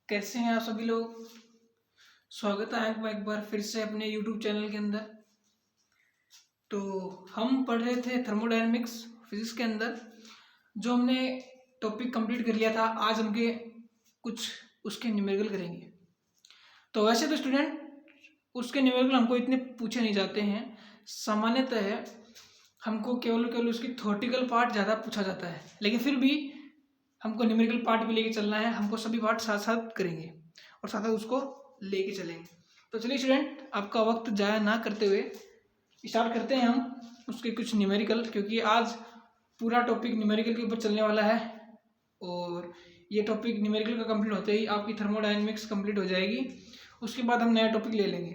कैसे हैं आप सभी लोग। स्वागत है आपका एक बार फिर से अपने YouTube चैनल के अंदर। तो हम पढ़ रहे थे थर्मोडायनेमिक्स फिजिक्स के अंदर, जो हमने टॉपिक कंप्लीट कर लिया था। आज हमके कुछ उसके न्यूमेरिकल करेंगे। तो वैसे तो स्टूडेंट उसके न्यूमेरिकल हमको इतने पूछे नहीं जाते हैं, सामान्यतः हमको केवल केवल उसकी थ्योरेटिकल पार्ट ज़्यादा पूछा जाता है, लेकिन फिर भी हमको न्यूमेरिकल पार्ट भी लेके चलना है। हमको सभी पार्ट साथ साथ करेंगे और साथ साथ उसको लेके चलेंगे। तो चलिए स्टूडेंट, आपका वक्त ज़ाया ना करते हुए स्टार्ट करते हैं हम उसके कुछ न्यूमेरिकल, क्योंकि आज पूरा टॉपिक न्यूमेरिकल के ऊपर चलने वाला है। और ये टॉपिक न्यूमेरिकल का कंप्लीट होते ही आपकी थर्मोडायनेमिक्स कंप्लीट हो जाएगी। उसके बाद हम नया टॉपिक ले लेंगे।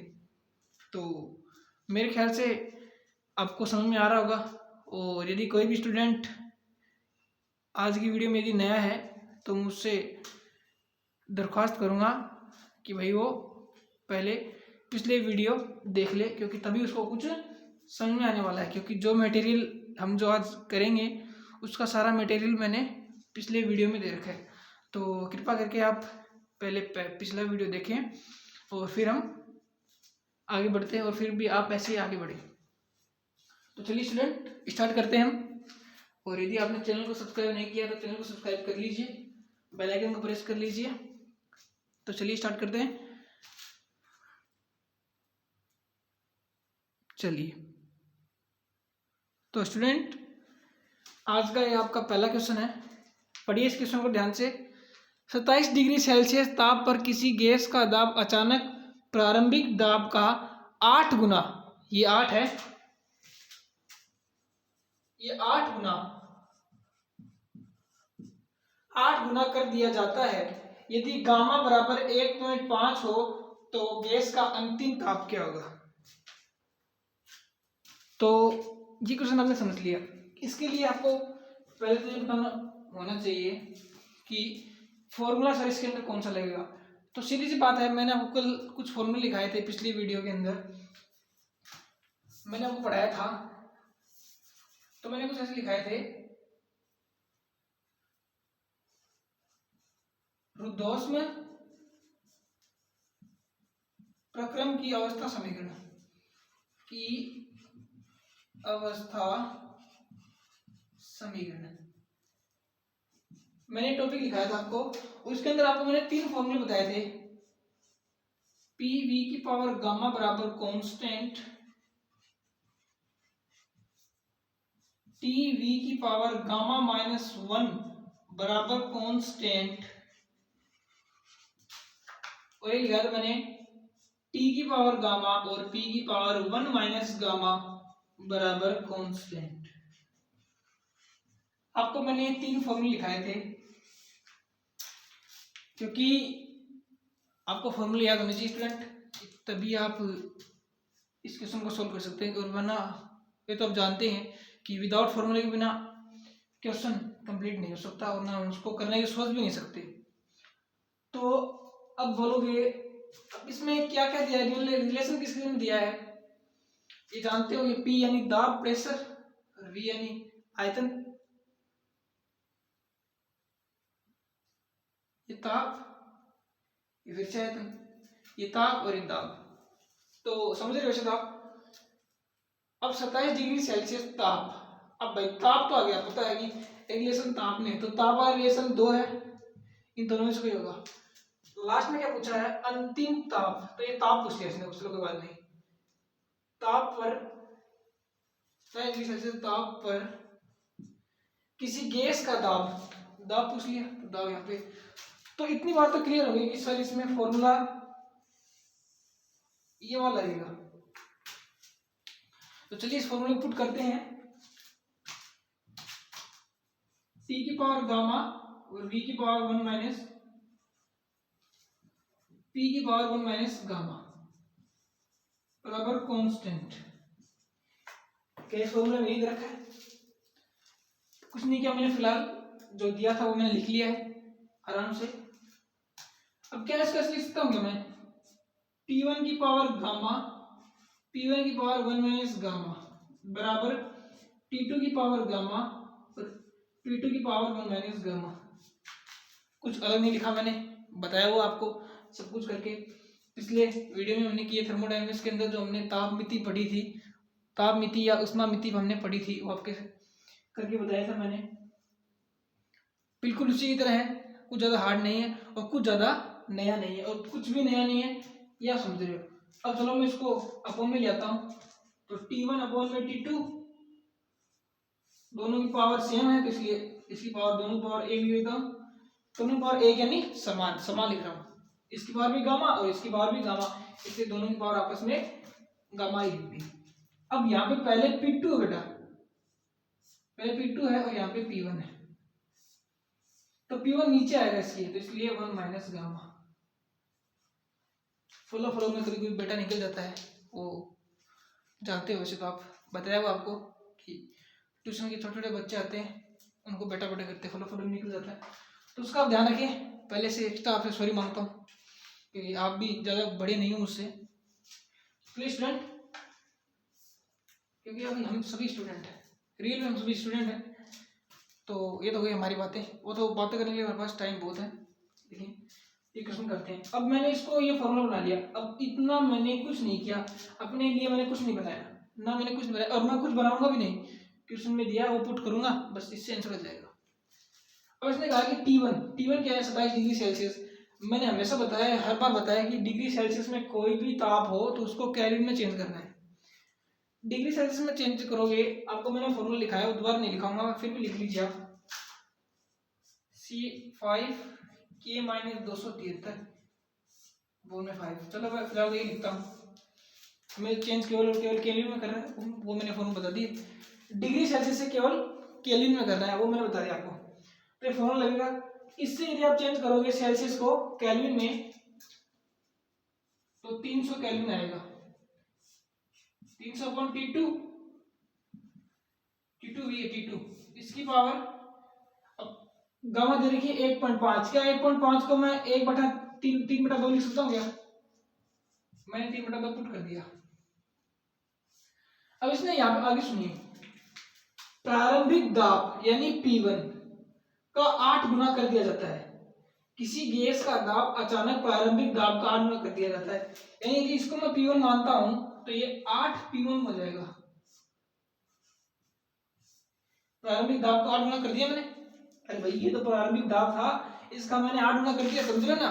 तो मेरे ख्याल से आपको समझ में आ रहा होगा। और यदि कोई भी स्टूडेंट आज की वीडियो में यदि नया है तो मुझसे दरख्वास्त करूँगा कि भाई वो पहले पिछले वीडियो देख ले, क्योंकि तभी उसको कुछ समझ में आने वाला है। क्योंकि जो मटेरियल हम जो आज करेंगे उसका सारा मटेरियल मैंने पिछले वीडियो में दे रखा है। तो कृपा करके आप पहले पिछला वीडियो देखें और फिर हम आगे बढ़ते हैं, और फिर भी आप ऐसे ही आगे बढ़ें। तो चलिए स्टूडेंट स्टार्ट करते हैं हम। और यदि आपने चैनल को सब्सक्राइब नहीं किया तो चैनल को सब्सक्राइब कर लीजिए, बेल आइकन को प्रेस कर लीजिए। तो चलिए स्टार्ट करते हैं। चलिए तो स्टूडेंट आज का ये आपका पहला क्वेश्चन है। पढ़िए इस क्वेश्चन को ध्यान से। 27 डिग्री सेल्सियस ताप पर किसी गैस का दाब अचानक प्रारंभिक दाब का 8 गुना, ये 8 है, ये 8 गुना कर दिया जाता है। यदि गामा बराबर 1.5 हो तो गैस का अंतिम ताप क्या होगा। तो ये क्वेश्चन आपने समझ लिया। इसके लिए आपको पहले तो ये बताना होना चाहिए कि फॉर्मूला सर इसके अंदर कौन सा लगेगा। तो सीधी सी बात है, मैंने आपको कल कुछ फॉर्मूले लिखाए थे पिछली वीडियो के अंदर, मैंने आपको पढ़ाया था। तो मैंने कुछ ऐसे लिखाए थे, रुद्धोष्म प्रक्रम की अवस्था समीकरण की अवस्था समीकरण, मैंने टॉपिक लिखाया था आपको। उसके अंदर आपको मैंने 3 फॉर्मूले बताए थे। पी वी की पावर गामा बराबर कांस्टेंट, टी वी की पावर गामा -1 बराबर कांस्टेंट, और ये लिखा था मैंने टी की पावर गामा और पी की पावर 1 माइनस गामा बराबर कांस्टेंट। आपको मैंने ये 3 फॉर्मूले लिखाए थे, क्योंकि आपको फॉर्मूले याद होने चाहिए स्टूडेंट, तभी आप इस क्वेश्चन को सोल्व कर सकते हैं। और वरना ये तो आप जानते हैं कि विदाउट फॉर्मूले के बिना क्वेश्चन कंप्लीट नहीं हो सकता, और ना उसको करने की सोच भी नहीं सकते। तो अब बोलोगे अब इसमें क्या क्या दिया है, रिलेशन किसके में दिया है, ये जानते हो। ये पी यानी दाब प्रेशर, और वी यानी आयतन, ये ताप, ये फिर से आयतन, ये ताप और ये दाब। तो समझ रहे हो वैसे ताप। अब 27 डिग्री सेल्सियस ताप, अब भाई ताप तो आ गया, पता है कि एक रिलेशन ताप में, तो ताप वाला रिलेशन 2 है, इन दोनों में से कोई होगा। लास्ट में क्या पूछा है, अंतिम ताप, तो ये ताप पूछ लिया इसने, चलो कोई बात नहीं। ताप पर 27 डिग्री सेल्सियस ताप पर किसी गैस का दाब, दाब पूछ लिया, तो दाब यहाँ पे। तो इतनी बात तो क्लियर हो गई कि सर इसमें फॉर्मूला ये वाला लगेगा। तो चलिए इस फॉर्मूले को पुट करते हैं। टी की पावर गामा और वी की पावर 1 माइनस पी की पावर 1 माइनस गामा बराबर कांस्टेंट। क्या इस फॉर्मूले में यही रखा है, कुछ नहीं किया मैंने, फिलहाल जो दिया था वो मैंने लिख लिया है आराम से। अब क्या इसका लिख सकता हूँ मैं, P1 की पावर गामा, P1 की पावर 1 माइनस गामा बराबर T2 की पावर गामा और T2 की पावर 1 माइनस गामा। कुछ अलग नहीं लिखा मैंने, बताया हुआ आपको सब कुछ करके। पिछले वीडियो में हमने किए थर्मोडायनेमिक्स के अंदर जो हमने ताप मिति पढ़ी थी, ताप मिति या उष्मा मिति हमने पढ़ी थी, वो आपके करके बताया था मैंने। बिल्कुल उसी की तरह है, कुछ ज़्यादा हार्ड नहीं है और कुछ ज़्यादा नया नहीं है, और कुछ भी नया नहीं है, ये आप समझ रहे हो। अब चलो मैं इसको अपॉन में ले आता हूँ, तो T1 अपॉन में T2, दोनों की पावर सेम है तो इसलिए इसकी पावर दोनों पावर एक लिख देता हूँ, दोनों पावर एक यानी समान समान लिख रहा हूँ। इसकी पावर भी गामा और इसकी पावर भी गामा, इसलिए दोनों की पावर आपस में गामा ही लिख दी। अब यहाँ पे पहले P2 है बेटा, पहले P2 है और यहाँ पे P1 है, तो P1 नीचे आएगा इसलिए, तो इसलिए 1 माइनस गामा। फॉलो फॉलो में कभी कभी बेटा निकल जाता है, वो जानते हो वैसे तो, आप बताया वो आपको कि ट्यूशन के छोटे छोटे बच्चे आते हैं उनको बेटा बेटा करते फॉलो फॉलो में निकल जाता है, तो उसका आप ध्यान रखिए। पहले से एक्स्ट्रा आपसे सॉरी मांगता हूँ कि आप भी ज़्यादा बड़े नहीं हो मुझसे, प्लीज स्टूडेंट, क्योंकि अभी हम सभी स्टूडेंट हैं, रियल में हम सभी स्टूडेंट हैं। तो ये तो गई हमारी बातें, वो तो बातें करने के लिए हमारे पास टाइम बहुत है, लेकिन ये क्वेश्चन करते हैं। अब मैंने इसको ये फॉर्मूला बना लिया, अब इतना मैंने कुछ नहीं किया, अपने लिए मैंने कुछ नहीं बनाया, ना मैंने कुछ बनाया और मैं कुछ बनाऊंगा भी नहीं, क्वेश्चन में दिया वो पुट करूंगा बस, इससे आंसर हो जाएगा। अब इसने कहा कि T1 क्या है, 27 डिग्री सेल्सियस। मैंने हमेशा बताया, हर बार बताया कि डिग्री सेल्सियस में कोई भी ताप हो तो उसको केल्विन में चेंज करना है। डिग्री सेल्सियस में चेंज करोगे, आपको मैंने फॉर्मूला लिखाया है, दोबारा नहीं लिखाऊंगा, फिर भी लिख लीजिए आप, C5K माइनस 273 वो में 5। चलो मैं फिलहाल यही लिखता हूँ, मैं चेंज केवल केल्विन में कर रहा है, वो मैंने फॉर्मूला बता दिया। डिग्री सेल्सियस से केवल केल्विन में करना है, वो मैंने बता दिया आपको, तो ये फॉर्मूला लगेगा। इससे यदि आप चेंज करोगे सेल्सियस को केल्विन में, तो 300 केल्विन आएगा, 300 अपॉन T2 भी है T2, इसकी पावर, अब गामा दे रखी है 1.5, क्या 1.5 को मैं 1/3 लिख सकता हूँ क्या? मैंने 3/2 पुट कर दिया। अब इसने यहाँ पे आगे सुनिए, प्रारंभिक दाब यानी P1 का 8 गुना कर दिया जाता है। किसी गैस का दाब अचानक प्रारंभिक दाब का 8 गुना कर दिया जाता है, यानी कि इसको मैं P1 मानता हूं तो ये 8 P1 हो जाएगा। प्रारंभिक दाब का 8 गुना कर दिया मैंने, अरे भाई ये तो प्रारंभिक दाब था, इसका मैंने 8 गुना कर दिया, समझ रहे ना?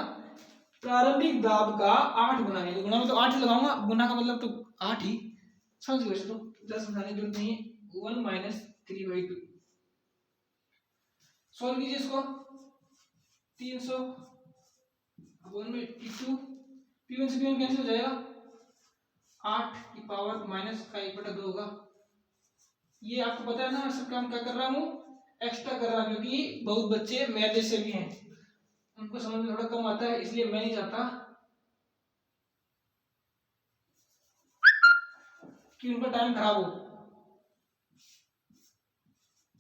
प्रारंभिक दाब का 8 गुना है, गुना में तो 8 ही लगाऊंगा, गुना का मतलब तो 8 ही, समझ गए? तो 10 समझाने की जरूरत नहीं है, 1 माइनस 3/2। सॉल्व कीजिए इसको, 300 अपॉन में T2, P1 से P1 कैंसिल हो जाएगा, 8 की पावर माइनस 5/2 होगा। ये आपको पता है ना, सब काम क्या कर रहा हूँ, एक्स्ट्रा कर रहा हूँ, क्योंकि बहुत बच्चे मेरे जैसे भी हैं, उनको समझ में थोड़ा कम आता है, इसलिए मैं नहीं चाहता कि उनका टाइम खराब हो।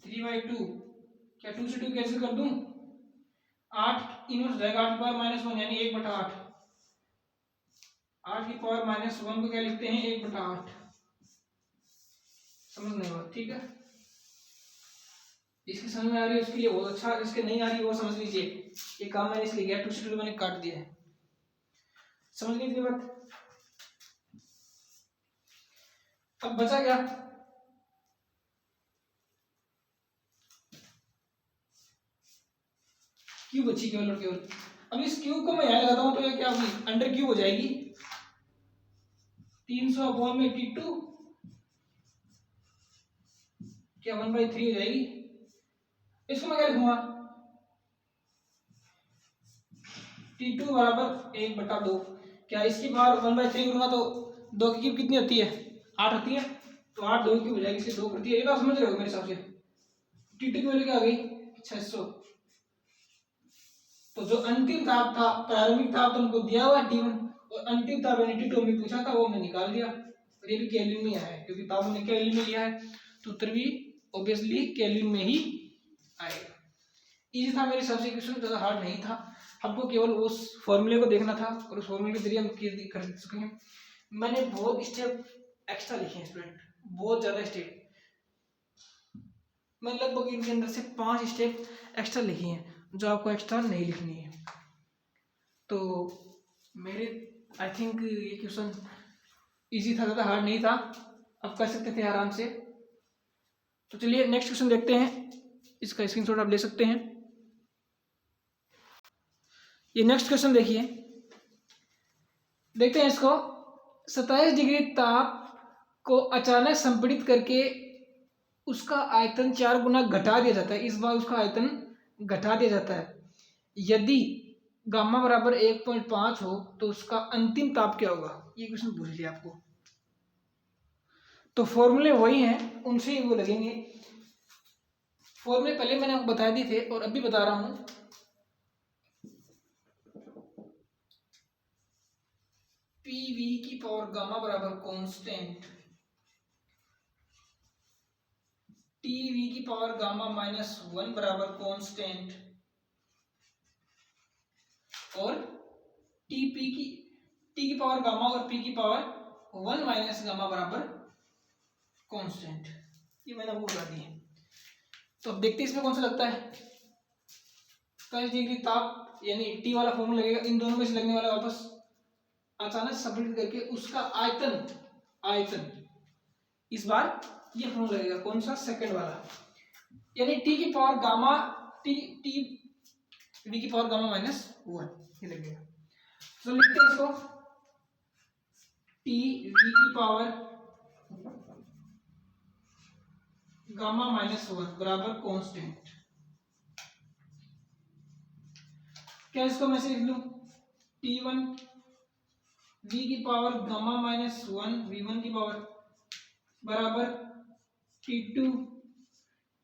3/2, क्या 2 से 2 कैंसिल कर दूं, 8 इनवर्स हो जाएगा, 8 की पावर माइनस 1 यानी 1/8, 8 की पावर माइनस 1 को क्या लिखते हैं, 1/8। समझ नहीं हुआ? ठीक है, इसकी समझ में आ रही है उसके लिए बहुत अच्छा, इसके नहीं आ रही वो समझ लीजिए, ये काम मैंने इसलिए किया, 2 से 2 मैंने काट दिया है। समझ लीजिए बात। अब बचा क्या, क्यू बची केवल और केवल। अब इस क्यू को मैं यहां लगाता हूं तो ये क्या होगी, अंडर क्यू हो जाएगी, 300 अपॉन में T2 क्या 1/3 हो जाएगी। इसको मैं क्या लिखूंगा, T2 बराबर 1/2, क्या इसकी पावर 1/3 करूंगा तो 2 की क्यूब कितनी होती है, 8 होती है, तो 8 2 की क्यूब हो जाएगी, इसलिए 2 करती है, ये तो समझ रहे हो मेरे हिसाब से। T2 की वैल्यू क्या आ गई, 600। तो जो अंतिम ताप था, प्रारंभिक ताप तो उनको दिया हुआ T1, और अंतिम ताप यानी T2 में पूछा था, वो हमने निकाल दिया, और ये भी केल्विन में आया है, क्योंकि ताप हमने केल्विन में लिया है, तो उत्तर भी ऑब्वियसली केल्विन में ही आएगा। इजी था मेरे हिसाब से क्वेश्चन, ज़्यादा हार्ड नहीं था, हमको केवल उस फॉर्मूले को देखना था, और उस फॉर्मूले के जरिए हम कर चुके हैं। मैंने बहुत स्टेप एक्स्ट्रा लिखे हैं स्टूडेंट, बहुत ज़्यादा स्टेप, मैं लगभग इनके अंदर से 5 स्टेप एक्स्ट्रा लिखी हैं जो आपको एक्स्ट्रा नहीं लिखनी है। तो मेरे आई थिंक ये क्वेश्चन इजी था, ज़्यादा हार्ड नहीं था, अब कर सकते थे आराम से। तो चलिए नेक्स्ट क्वेश्चन देखते हैं, इसका स्क्रीनशॉट आप ले सकते हैं। ये नेक्स्ट क्वेश्चन देखिए, देखते हैं इसको। 27 डिग्री ताप को अचानक संपीड़ित करके उसका आयतन 4 गुना घटा दिया जाता है, इस बार उसका आयतन घटा दिया जाता है। यदि गामा बराबर 1.5 हो तो उसका अंतिम ताप क्या होगा, ये क्वेश्चन पूछ लिया आपको। तो फॉर्मूले वही हैं, उनसे ही वो लगेंगे। फॉर्मूले पहले मैंने आपको बता दिए थे और अभी बता रहा हूं। पी वी की पावर गामा बराबर कांस्टेंट टी वी की पावर गामा -1 बराबर कांस्टेंट और टी की पावर गामा और पी की पावर 1 माइनस गामा बराबर कांस्टेंट। ये मैंने आपको बता दी है। तो अब देखते हैं इसमें कौन सा लगता है। 27 डिग्री ताप यानी टी वाला फॉर्मूला लगेगा, इन दोनों में से लगने वाला वापस अचानक संपीड़ित करके उसका आयतन इस बार ये फॉर्मूला लगेगा, कौन सा, सेकंड वाला, यानी टी की पावर गामा टी वी की पावर गामा -1 ये लगेगा। तो लिखते हैं इसको, टी वी की पावर गामा -1 बराबर कांस्टेंट। क्या इसको मैं से लिख लूं, T1 v की पावर गामा -1 v1 की पावर बराबर T2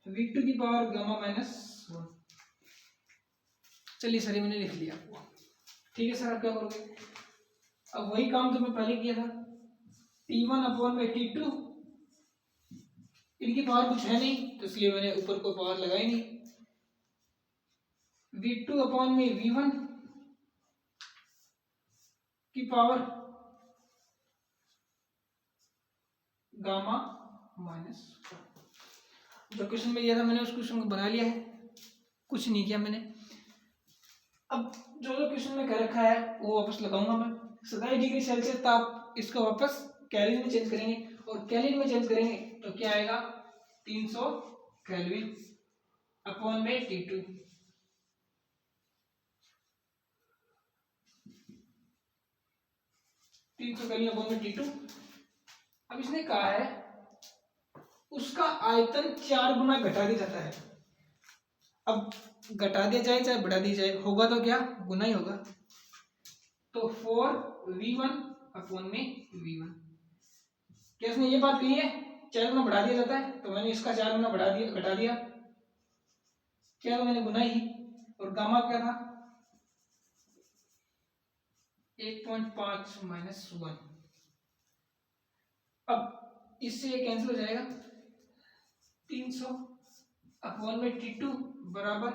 v2 की पावर गामा -1। चलिए सर, ये मैंने लिख लिया। ठीक है सर, अब क्या करोगे, अब वही काम जो मैं पहले किया था, T1/T2, इनकी पावर कुछ है नहीं तो इसलिए मैंने ऊपर कोई पावर लगाई नहीं। V2/V1 की पावर गामा -1। जो क्वेश्चन में दिया था मैंने उस क्वेश्चन को बना लिया है, कुछ नहीं किया मैंने। अब जो जो क्वेश्चन में कह रखा है वो वापस लगाऊंगा मैं। 27 डिग्री सेल्सियस ताप, इसको वापस केल्विन में चेंज करेंगे और केल्विन में चेंज करेंगे तो क्या आएगा, 300 केल्विन अपॉन में T2। 300 केल्विन अपॉन में T2। अब इसने कहा है उसका आयतन 4 गुना घटा दिया जाता है। अब घटा दिया जाए चाहे बढ़ा दिया जाए, होगा तो क्या, गुना ही होगा। तो 4v1 में v1, क्या इसने ये बात कही है 4 गुना बढ़ा दिया जाता है, तो मैंने इसका 4 गुना बढ़ा दिया, घटा दिया, क्या तो मैंने गुना ही। और गामा क्या था, 1.5 -1। अब इससे ये कैंसिल हो जाएगा, 300 में T2 बराबर,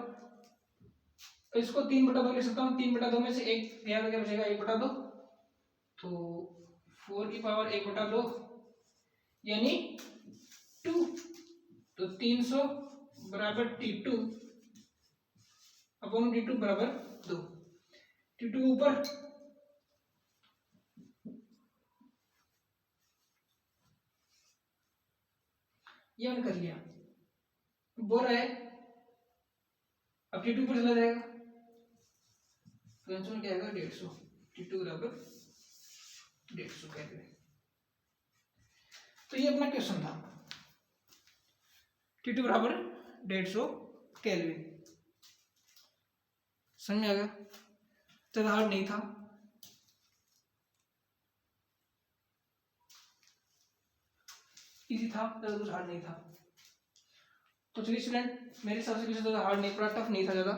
इसको 3/2 लिख सकता हूँ, 3/2 में से 1 गया तो क्या बचेगा, 1/2, तो 4 की पावर 1/2 यानी 2। तो 300 बराबर T2 अपॉन T2 बराबर 2। T2 ऊपर, ये मैंने कर लिया, बोल रहा है अब T2 पर चला जाएगा तो आंसर क्या आएगा, 150। T2 बराबर 150 केल्विन। तो ये अपना क्वेश्चन था, T2 बराबर 150 केल्विन। समझ में आ गया, ज़्यादा हार्ड नहीं था। इजी था, ज़्यादा कुछ हार्ड नहीं था। तो चलिए स्टूडेंट, मेरे हिसाब से कुछ ज़्यादा हार्ड नहीं पड़ा, टफ नहीं था ज़्यादा।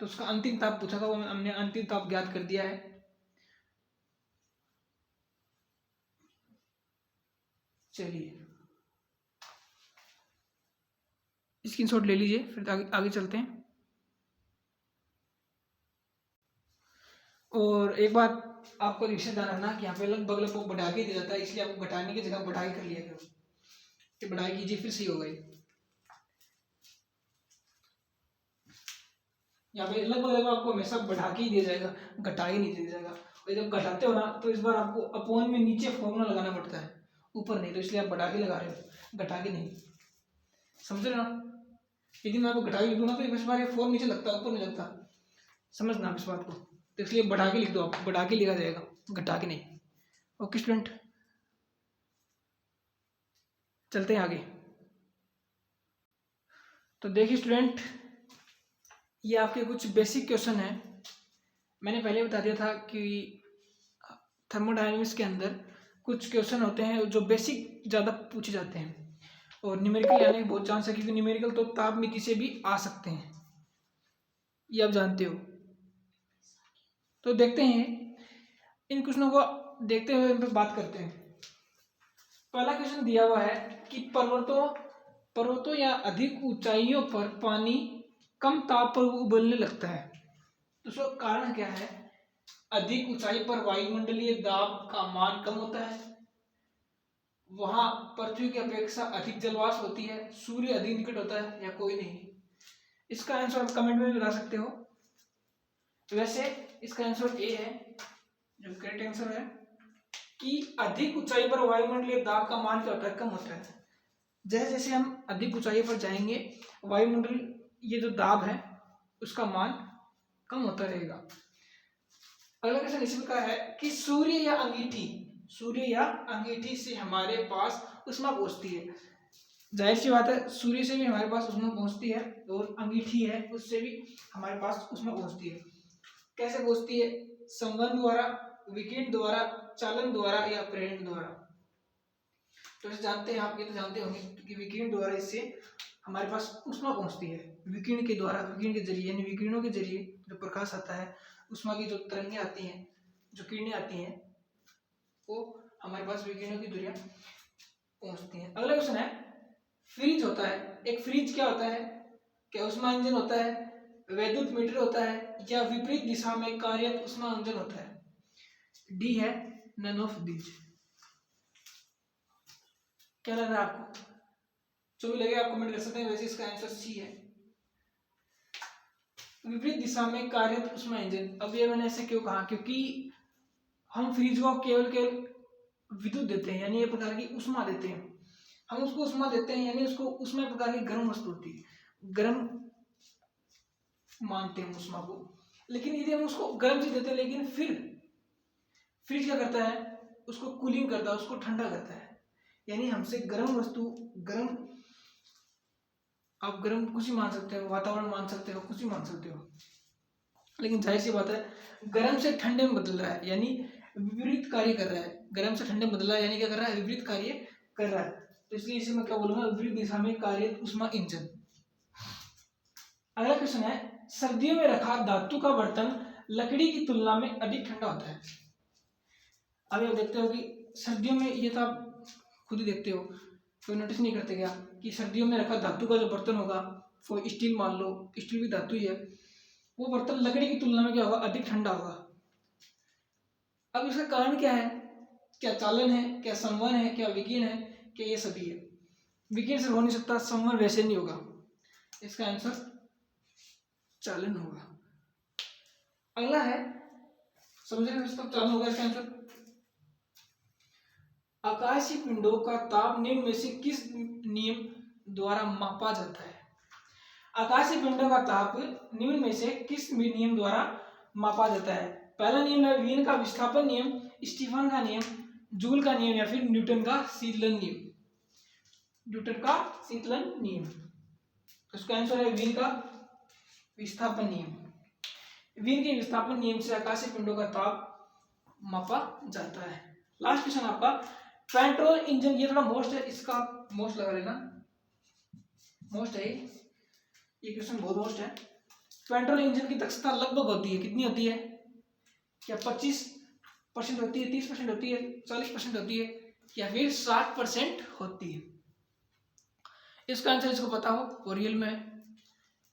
तो उसका अंतिम ताप पूछा था, वो हमने अंतिम ताप ज्ञात कर दिया है। चलिए स्क्रीनशॉट ले लीजिए, फिर आगे चलते हैं। और एक बात आपको रिविजन ध्यान रखना कि यहाँ पे लगभग बढ़ा के दिया जाता है, इसलिए आपको घटाने की जगह बढ़ा के कर लिया करो, कि बढ़ाई कीजिए फिर सही होगा ये। यहाँ पे लगभग लगभग आपको हमेशा बढ़ा के ही दिया जाएगा, घटा के नहीं दिया जाएगा। और जब घटाते हो ना तो इस बार आपको अपॉन में नीचे फॉर्मूला लगाना पड़ता है, ऊपर नहीं, तो इसलिए आप बढ़ा के लगा रहे हो, घटा के नहीं। समझ रहे हो ना? यदि मैं आपको घटा के लिख दूँ ना तो इस बार ये फॉर्म नीचे लगता है, ऊपर नहीं लगता। समझना आप इस बात को, तो इसलिए बढ़ा के लिख दो आप, बढ़ा के लिखा जाएगा, घटा के नहीं। ओके स्टूडेंट, चलते हैं आगे। तो देखिए स्टूडेंट, ये आपके कुछ बेसिक क्वेश्चन हैं। मैंने पहले बता दिया था कि थर्मोडायनेमिक्स के अंदर कुछ क्वेश्चन होते हैं जो बेसिक ज़्यादा पूछे जाते हैं, और न्यूमेरिकल आने के बहुत चांस है, क्योंकि न्यूमेरिकल तो तापमिति से भी आ सकते हैं, ये आप जानते हो। तो देखते हैं इन क्वेश्चनों को, देखते हुए इन पर बात करते हैं। पहला क्वेश्चन दिया हुआ है कि पर्वतों या अधिक ऊंचाइयों पर पानी कम ताप पर उबलने लगता है, तो उसका कारण क्या है? अधिक ऊंचाई पर वायुमंडलीय दाब का मान कम होता है, वहां पृथ्वी की अपेक्षा अधिक जलवाष्प होती है, सूर्य अधिक निकट होता है, या कोई नहीं। इसका आंसर आप कमेंट में भी बता सकते हो। वैसे इसका आंसर ए है, जो करेक्ट आंसर है, कि अधिक ऊंचाई पर वायुमंडलीय दाब का मान क्या होता है? कम होता है। जैसे जैसे हम अधिक ऊंचाई पर जाएंगे, वायुमंडल ये जो दाब है उसका मान कम होता रहेगा। अगला क्वेश्चन इसी प्रकार है कि सूर्य या अंगीठी से हमारे पास ऊष्मा पहुंचती है। जाहिर सी बात है, सूर्य से भी हमारे पास ऊष्मा पहुंचती है, और अंगीठी है उससे भी हमारे पास ऊष्मा पहुंचती है। कैसे पहुंचती है? संवहन द्वारा, विकिरण द्वारा, चालन द्वारा, या प्रेरण द्वारा। तो इसे जानते हैं आप, ये तो जानते होंगे कि विकिरण द्वारा इससे हमारे पास ऊष्मा पहुंचती है। विकिरण के द्वारा, विकिरण के जरिए, यानी विकिरणों के जरिए जो प्रकाश आता है, ऊष्मा की जो तरंगें आती हैं, जो किरणें आती हैं, वो हमारे पास विकिरणों की द्वारा पहुंचती हैं। अगला क्वेश्चन है, फ्रिज होता है, एक फ्रिज क्या होता है? क्या ऊष्मा इंजन होता है, वैद्युत मीटर होता है, या विपरीत दिशा में कार्यरत ऊष्मा इंजन होता है? डी है नन ऑफ दीज। क्या लग रहा है आपको? जो भी लगे आप कमेंट कर सकते हैं। वैसे इसका आंसर सी है, विपरीत दिशा में कार्यरत ऊष्मा इंजन। अब ये मैंने ऐसे क्यों कहा? क्योंकि हम फ्रिज को केवल विद्युत देते हैं, यानी एक प्रकार की ऊष्मा देते हैं। हम उसको ऊष्मा देते हैं, यानी उसको ऊष्मा एक प्रकार की गर्म वस्तु होती है, गर्म मानते हैं ऊष्मा को। लेकिन यदि हम उसको गर्म चीज देते हैं, लेकिन फिर फ्रिज क्या करता है? उसको कूलिंग करता है, उसको ठंडा करता है। यानी हमसे गर्म वस्तु, गर्म, आप गर्म कुछ ही मान सकते हो, वातावरण मान सकते हो, कुछ ही मान सकते हो, लेकिन जाहिर सी बात है गर्म से ठंडे में बदल रहा है, यानी विपरीत कार्य कर रहा है। गर्म से ठंडे में बदल रहा है, यानी क्या कर रहा है? विपरीत कार्य कर रहा है। तो इसलिए इसे मैं क्या बोलूंगा? विपरीत दिशा में कार्यरत ऊष्मा इंजन। अगला क्वेश्चन है, सर्दियों में रखा धातु का बर्तन लकड़ी की तुलना में अधिक ठंडा होता है। अभी आप देखते हो कि सर्दियों में, ये तो आप खुद ही देखते हो, कोई नोटिस नहीं करते क्या कि सर्दियों में रखा धातु का जो बर्तन होगा, वो स्टील मान लो, स्टील भी धातु ही है, वो बर्तन लकड़ी की तुलना में क्या होगा? अधिक ठंडा होगा। अब इसका कारण क्या है? क्या चालन है, क्या संवहन है, क्या विकिरण है, क्या ये सभी है? विकिरण से हो नहीं सकता, संवहन वैसे नहीं होगा, इसका आंसर चालन होगा। अगला है, समझ रहे हैं, चालन होगा इसका आंसर। आकाशीय पिंडों का ताप निम्न में से किस नियम द्वारा मापा जाता है? आकाशीय पिंडों का ताप निम्न में से किस नियम द्वारा मापा जाता है? पहला नियम है वीन का विस्थापन नियम, स्टीफन का नियम, जूल का नियम, या फिर न्यूटन का शीतलन नियम। न्यूटन का शीतलन नियम, उसका आंसर है वीन का विस्थापन नियम। वीन के विस्थापन नियम से आकाशीय पिंडों का ताप मापा जाता है। लास्ट क्वेश्चन आपका, पेट्रोल इंजन, ये थोड़ा मोस्ट है, इसका मोस्ट लगा लेना, मोस्ट है ये क्वेश्चन, बहुत मोस्ट है। पेट्रोल इंजन की दक्षता लगभग होती है, कितनी होती है? क्या 25% होती है, 30% होती है, 40% होती है, या फिर 60% होती है? इसका आंसर इसको पता हो और रियल में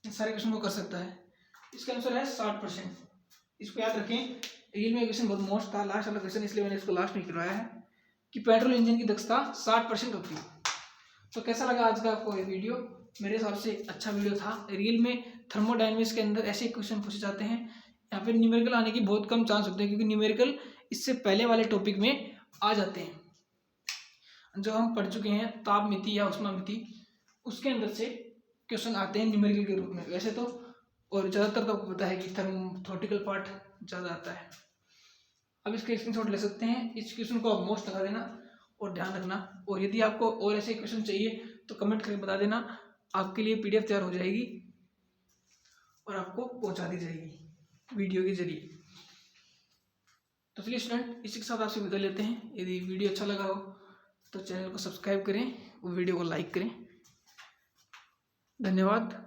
इन सारे क्वेश्चन को कर सकता है। इसका आंसर है 60%। इसको याद रखें, रियल में क्वेश्चन बहुत मोस्ट था, लास्ट वाला क्वेश्चन, इसलिए मैंने इसको लास्ट में करवाया है कि पेट्रोल इंजन की दक्षता 60% होती है। तो कैसा लगा आज का आपको ये वीडियो? मेरे हिसाब से अच्छा वीडियो था। रियल में थर्मोडायनेमिक्स के अंदर ऐसे क्वेश्चन पूछे जाते हैं, यहाँ पे न्यूमेरिकल आने की बहुत कम चांस होते हैं, क्योंकि न्यूमेरिकल इससे पहले वाले टॉपिक में आ जाते हैं। जो हम पढ़ चुके हैं ताप मिति या ऊष्मा मिति, उसके अंदर से क्वेश्चन आते हैं न्यूमेरिकल के रूप में। वैसे तो और ज़्यादातर तो आपको पता है कि थ्योरेटिकल पार्ट ज़्यादा आता है। अब इसके स्क्रीनशॉट ले सकते हैं, इस क्वेश्चन को आप मोस्ट लगा देना और ध्यान रखना। और यदि आपको और ऐसे क्वेश्चन चाहिए तो कमेंट करके बता देना, आपके लिए PDF तैयार हो जाएगी और आपको पहुंचा दी जाएगी वीडियो के जरिए। तो चलिए स्टूडेंट, इसी के साथ आपसे विदा लेते हैं। यदि वीडियो अच्छा लगा हो तो चैनल को सब्सक्राइब करें और वीडियो को लाइक करें। धन्यवाद।